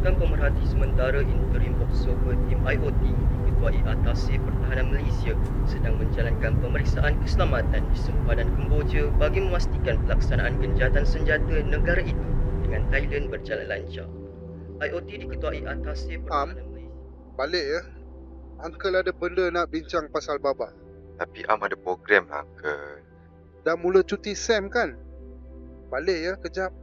Pasukan Pemerhati Sementara Interim Observer Tim IOT diketuai Atase Pertahanan Malaysia sedang menjalankan pemeriksaan keselamatan di sempadan Kemboja bagi memastikan pelaksanaan gencatan senjata negara itu dengan Thailand berjalan lancar. IOT diketuai Atase Pertahanan Malaysia. Balik ya. Uncle ada benda nak bincang pasal Baba. Tapi Am ada program lah, Uncle. Dah mula cuti Sam kan? Balik ya kejap.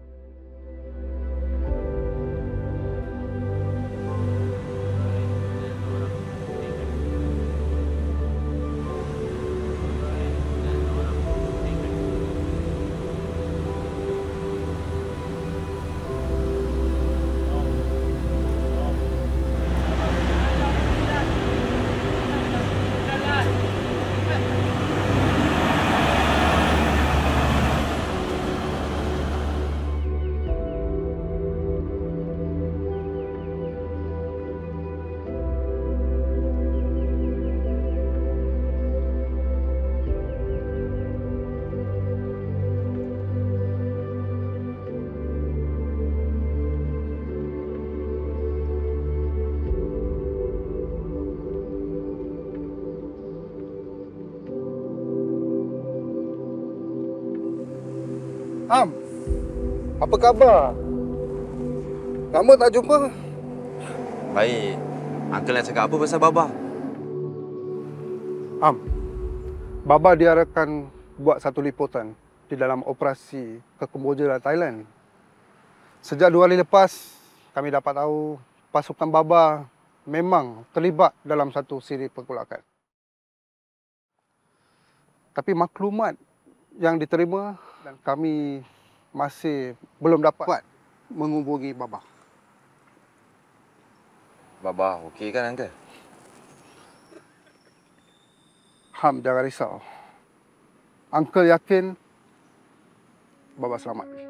Am, apa khabar? Lama tak jumpa. Baik. Uncle nak cakap apa pasal Baba? Am, Baba diarahkan buat satu liputan di dalam operasi ke Kemboja dan Thailand. Sejak 2 hari lepas, kami dapat tahu pasukan Baba memang terlibat dalam satu siri pergolakan. Tapi maklumat yang diterima dan kami masih belum dapat menghubungi Baba. Baba okey kan, Uncle? Ham, jangan risau. Uncle yakin Baba selamat.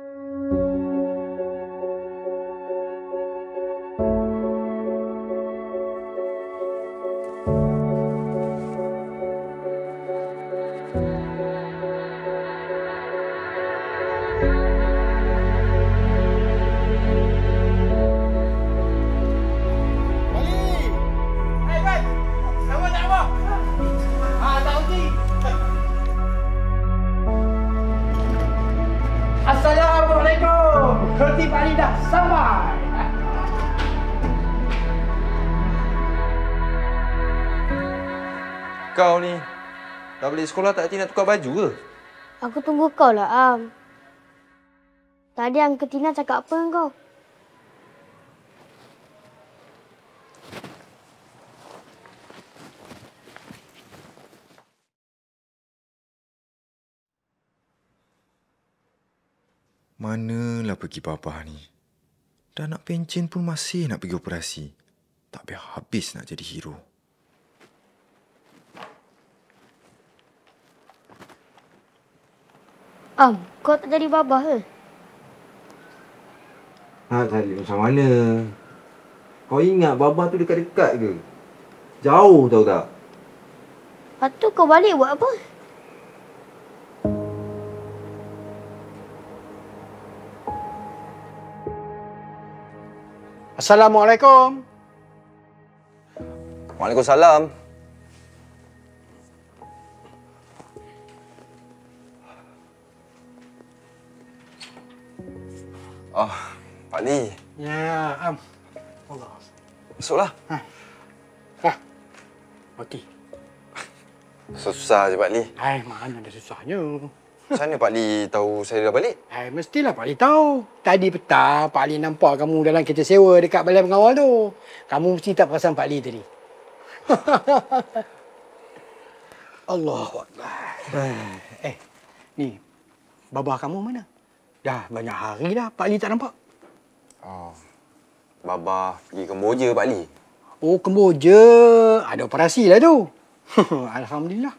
Assalamualaikum. Kerti Pak Ali dah sampai. Kau ni dah balik sekolah tak nak tukar baju ke? Aku tunggu kau lah, Am. Tadi Uncle Tina cakap apa dengan kau? Manalah pergi Baba ni. Dah nak pencen pun masih nak pergi operasi. Tak habis nak jadi hero. Am, kau tak jadi babah ke? Nak cari macam mana? Kau ingat Baba tu dekat-dekat ke? Jauh tahu tak? Lepas tu kau balik buat apa? Assalamualaikum. Waalaikumsalam. Oh, Pak Li. Ya, Am. Allah. Masuklah. Okey. Susah je Pak Li. Hai, mana ada susahnya. Macam mana Pak Li tahu saya dah balik? Hai, mestilah Pak Ali tahu. Tadi petang Pak Ali nampak kamu dalam kereta sewa dekat balai pengawal tu. Kamu mesti tak perasan Pak Ali tadi. Allahuakbar. Ni. Baba kamu mana? Dah banyak hari dah Pak Ali tak nampak. Oh. Baba pergi Kemboja Pak Li. Oh, Kemboja. Ada operasi lah tu. Alhamdulillah.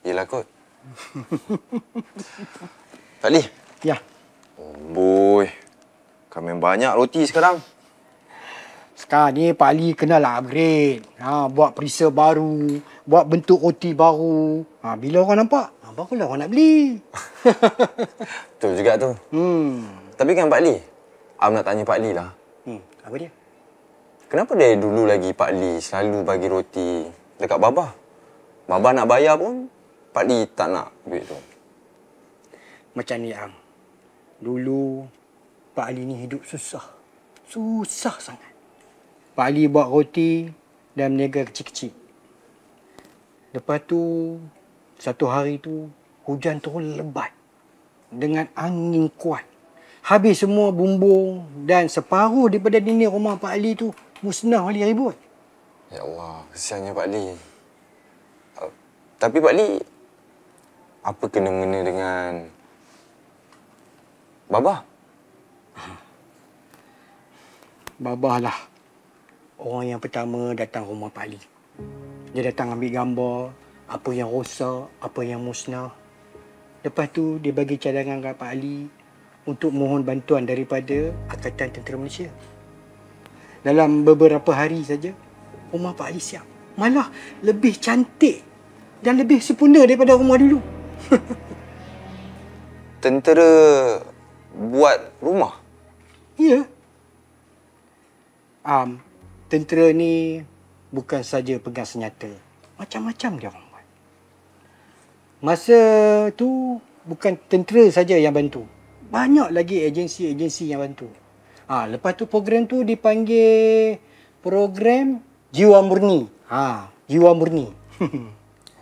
Yelah kot. Pak Li. Ya. Oh, boy. Kami banyak roti sekarang. Sekarang ni Pak Ali kenalah upgrade. Buat perisa baru, buat bentuk roti baru. Bila orang nampak, barulah orang nak beli. Betul juga tu. Tapi kan Pak Li, Am nak tanya Pak Li lah. Apa dia? Kenapa dari dulu lagi Pak Lee selalu bagi roti dekat Baba? Baba nak bayar pun, Pak Lee tak nak duit tu. Macam ni, Am. Dulu, Pak Ali ni hidup susah. Susah sangat. Pak Ali buat roti dan berniaga kecil-kecil. Lepas tu, satu hari tu, hujan turun lebat. Dengan angin kuat. Habis semua bumbung dan separuh daripada dinding rumah Pak Ali tu musnah oleh ribut. Ya Allah, kesiannya Pak Lee. Tapi Pak Lee, apa kena-mengena dengan Baba? Babah lah orang yang pertama datang rumah Pak Ali. Dia datang ambil gambar apa yang rosak, apa yang musnah. Lepas tu dia bagi cadangan kat Pak Ali untuk mohon bantuan daripada Angkatan Tentera Malaysia. Dalam beberapa hari saja, rumah Pak Ali siap. Malah lebih cantik dan lebih sempurna daripada rumah dulu. Tentera buat rumah? Ya. Tentera ni bukan saja pegang senjata. Macam-macam dia orang buat. Masa tu bukan tentera saja yang bantu. Banyak lagi agensi-agensi yang bantu. Lepas tu program tu dipanggil program Jiwa Murni. Jiwa Murni.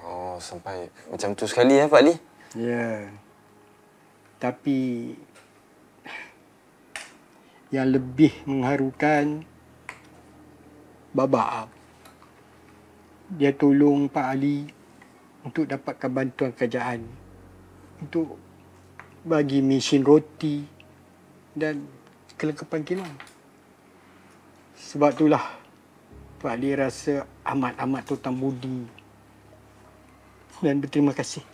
Oh, sampai macam tu sekali ya Pak Lee? Ya. Tapi yang lebih mengharukan Baba Am. Dia tolong Pak Ali untuk dapatkan bantuan kerajaan untuk bagi mesin roti dan kelengkapan kilang. Sebab itulah Pak Ali rasa amat-amat hutang budi dan berterima kasih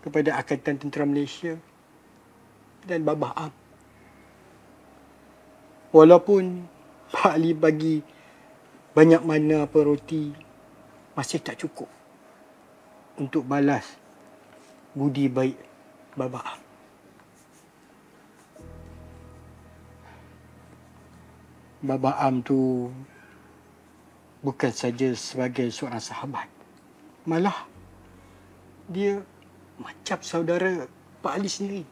kepada Angkatan Tentera Malaysia dan Baba Am. Walaupun Pak Ali bagi banyak mana apa roti, masih tak cukup untuk balas budi baik Baba Am. Baba Am tu bukan saja sebagai seorang sahabat. Malah dia macam saudara Pak Ali sendiri.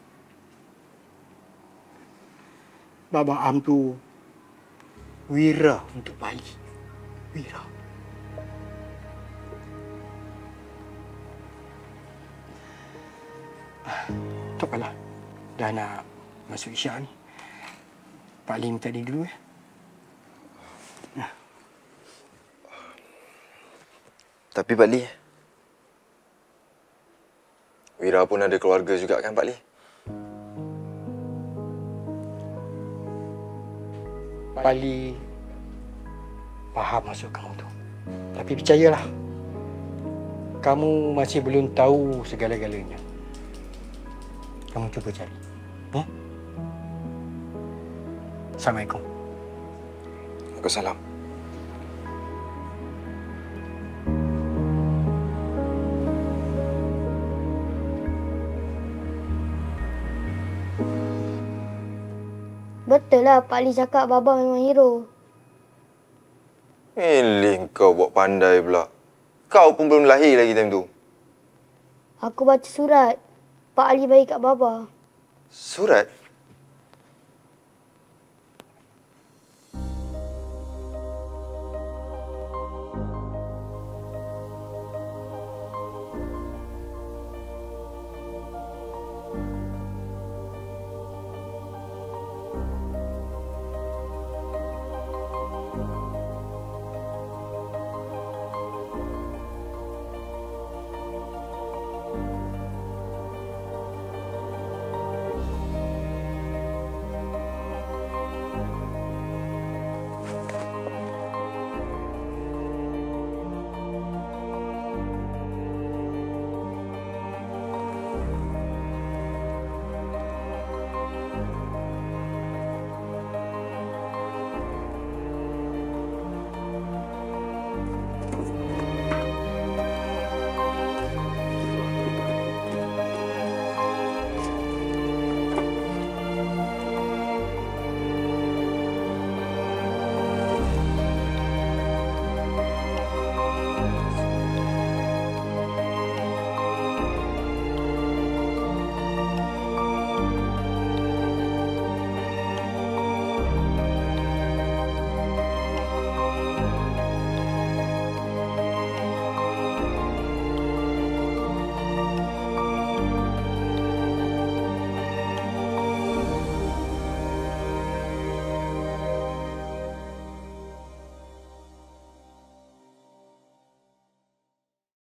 Baba Am tu wira untuk Pak Ali. Wira. Tak apalah. Dah nak masuk isyak ni. Pak Ali minta dia dulu ya. Tapi Pak Lee, Wira pun ada keluarga juga kan Pak Lee? Pak Ali faham maksud kamu tu. Tapi percayalah, kamu masih belum tahu segala-galanya. Kamu cuba cari. Ya? Assalamualaikum. Waalaikumsalam. Betul lah Pak Ali cakap Baba memang hero. Kau buat pandai pula. Kau pun belum lahir lagi time tu. Aku baca surat Pak Ali bagi kat Baba. Surat?